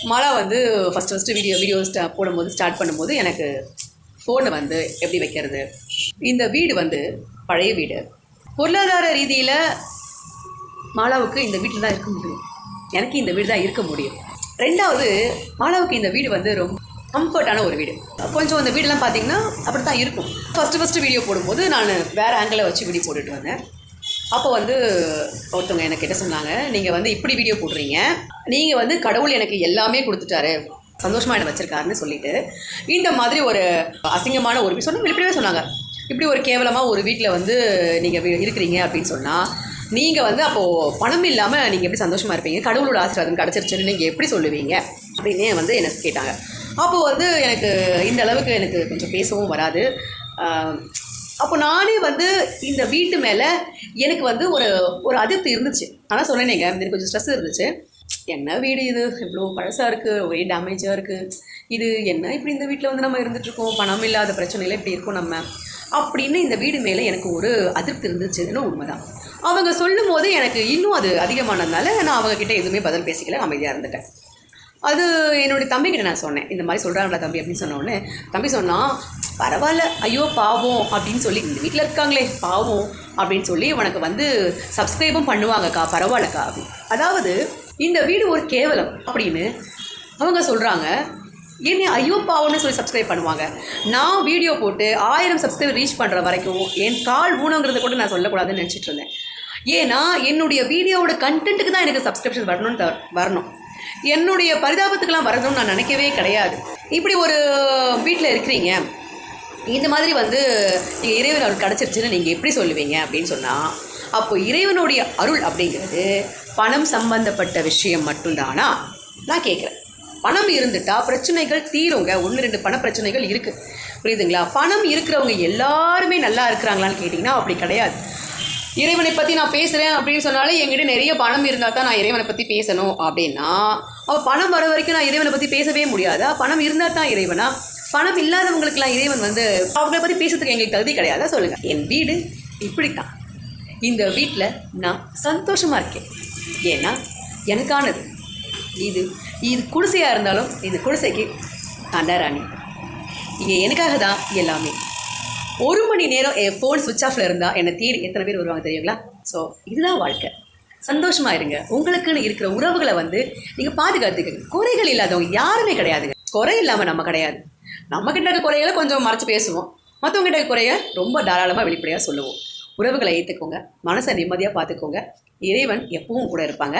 மாலா வந்து first video போடும்போது start பண்ணும்போது எனக்கு ஃபோனை வந்து எப்படி வைக்கிறது, இந்த வீடு வந்து பழைய வீடு, பொருளாதார ரீதியில் மாலாவுக்கு இந்த வீட்டில் தான் இருக்க முடியும், எனக்கு இந்த வீடு தான் இருக்க முடியும். ரெண்டாவது, மாலாவுக்கு இந்த வீடு வந்து ரொம்ப கம்ஃபர்ட்டான ஒரு வீடு. கொஞ்சம் அந்த வீடெல்லாம் பார்த்தீங்கன்னா அப்படி தான் இருக்கும். ஃபஸ்ட்டு வீடியோ போடும்போது நான் வேறு ஆங்கிளில் வச்சு வீடியோ போட்டுட்டு வந்தேன். அப்போ வந்து ஒருத்தவங்க எனக்கு கிட்ட சொன்னாங்க, நீங்கள் வந்து இப்படி வீடியோ போடுறீங்க, நீங்கள் வந்து கடவுள் எனக்கு எல்லாமே கொடுத்துட்டாரு, சந்தோஷமாக என்ன வச்சுருக்காருன்னு சொல்லிட்டு இந்த மாதிரி ஒரு அசிங்கமான ஒரு சொன்னால் வெளிப்படையே சொன்னாங்க, இப்படி ஒரு கேவலமாக ஒரு வீட்டில் வந்து நீங்கள் இருக்கிறீங்க அப்படின்னு சொன்னால் நீங்கள் வந்து அப்போது பணம் இல்லாமல் நீங்கள் எப்படி சந்தோஷமாக இருப்பீங்க, கடவுளோட ஆசீர்வாதம் கிடச்சிருச்சுன்னு நீங்கள் எப்படி சொல்லுவீங்க அப்படின்னே வந்து எனக்கு கேட்டாங்க. அப்போது வந்து எனக்கு இந்த அளவுக்கு எனக்கு கொஞ்சம் பேசவும் வராது. அப்போ நானே வந்து இந்த வீட்டு மேலே எனக்கு வந்து ஒரு அதிருப்தி இருந்துச்சு. ஆனால் சொன்னேனேங்க, எனக்கு கொஞ்சம் ஸ்ட்ரெஸ் இருந்துச்சு. என்ன வீடு இது, இவ்வளோ பழசாக இருக்குது, ஒரே டேமேஜாக இருக்குது, இது என்ன இப்படி இந்த வீட்டில் வந்து நம்ம இருந்துகிட்ருக்கோம், பணம் இல்லாத பிரச்சனையில் இப்படி இருக்கோம் நம்ம அப்படின்னு இந்த வீடு மேலே எனக்கு ஒரு அதிருப்தி இருந்துச்சுன்னு உண்மைதான். அவங்க சொல்லும் போது எனக்கு இன்னும் அது அதிகமானதுனால நான் அவங்கக்கிட்ட எதுவுமே பதில் பேசிக்கல, அமைதியாக இருந்துட்டேன். அது என்னுடைய தம்பிக்கிட்ட நான் சொன்னேன், இந்த மாதிரி சொல்கிறாங்களா தம்பி அப்படின்னு சொன்னோடனே தம்பி சொன்னால், பரவாயில்ல, ஐயோ பாவம் அப்படின்னு சொல்லி, இந்த வீட்டில் இருக்காங்களே பாவம் அப்படின்னு சொல்லி உனக்கு வந்து சப்ஸ்கிரைபும் பண்ணுவாங்கக்கா, பரவாயில்லக்கா அப்படின்னு. அதாவது இந்த வீடு ஒரு கேவலம் அப்படின்னு அவங்க சொல்கிறாங்க, என்ன ஐயோ பாவம்னு சொல்லி சப்ஸ்கிரைப் பண்ணுவாங்க. நான் வீடியோ போட்டு 1000 சப்ஸ்கிரைபர் ரீச் பண்ணுற வரைக்கும் என் கால் ஊனங்கிறத கூட நான் சொல்லக்கூடாதுன்னு நினச்சிட்டு இருந்தேன். ஏன்னா என்னுடைய வீடியோவோட கண்டென்ட்டுக்கு தான் எனக்கு சப்ஸ்கிரிப்ஷன் வரணும், என்னுடைய பரிதாபத்துக்கெல்லாம் வரணும்னு நான் நினைக்கவே கிடையாது. இப்படி ஒரு வீட்டில் இருக்கிறீங்க, இந்த மாதிரி வந்து நீங்கள் இறைவன் அருள் கிடச்சிருச்சுன்னு நீங்கள் எப்படி சொல்லுவீங்க அப்படின்னு சொன்னால், அப்போ இறைவனுடைய அருள் அப்படிங்கிறது பணம் சம்பந்தப்பட்ட விஷயம் மட்டும்தானா நான் கேட்குறேன். பணம் இருந்துட்டால் பிரச்சனைகள் தீருங்க. 1-2 பண பிரச்சனைகள் இருக்குது, புரியுதுங்களா? பணம் இருக்கிறவங்க எல்லாருமே நல்லா இருக்கிறாங்களான்னு கேட்டிங்கன்னா அப்படி கிடையாது. இறைவனை பற்றி நான் பேசுகிறேன் அப்படின்னு சொன்னாலே என்கிட்ட நிறைய பணம் இருந்தால் தான் நான் இறைவனை பற்றி பேசணும் அப்படின்னா, அப்போ பணம் வர வரைக்கும் நான் இறைவனை பற்றி பேசவே முடியாதா? பணம் இருந்தால் தான் இறைவனா? பணம் இல்லாதவங்களுக்கெல்லாம் இறைவன் வந்து அவங்களை பற்றி பேசுறதுக்கு எங்களுக்கு தகுதி கிடையாதா? சொல்லுங்கள். என் வீடு இப்படித்தான். இந்த வீட்டில் நான் சந்தோஷமாக இருக்கேன். ஏன்னா எனக்கானது இது குடிசையாக இருந்தாலும் இந்த குடிசைக்கு அண்டாராணி இங்கே எனக்காக தான் எல்லாமே. 1 மணி நேரம் என் ஃபோன் சுவிட்ச் ஆஃபில் இருந்தால் என்னை தேடி எத்தனை பேர் வருவாங்க தெரியுங்களா? ஸோ இதுதான் வாழ்க்கை. சந்தோஷமாக இருங்க. உங்களுக்குன்னு இருக்கிற உறவுகளை வந்து நீங்கள் பாதுகாத்துக்கங்க. குறைகள் இல்லாதவங்க யாருமே கிடையாதுங்க. குறை இல்லாமல் நம்ம கிடையாது. நம்மக்கிட்ட இருக்க குறைகளை கொஞ்சம் மறைச்சி பேசுவோம், மற்றவங்ககிட்ட இருக்க குறைய ரொம்ப தாராளமாக வெளிப்படையாக சொல்லுவோம். உறவுகளை ஏற்றுக்கோங்க, மனசை நிம்மதியாக பார்த்துக்கோங்க. இறைவன் எப்பவும் கூட இருப்பாங்க.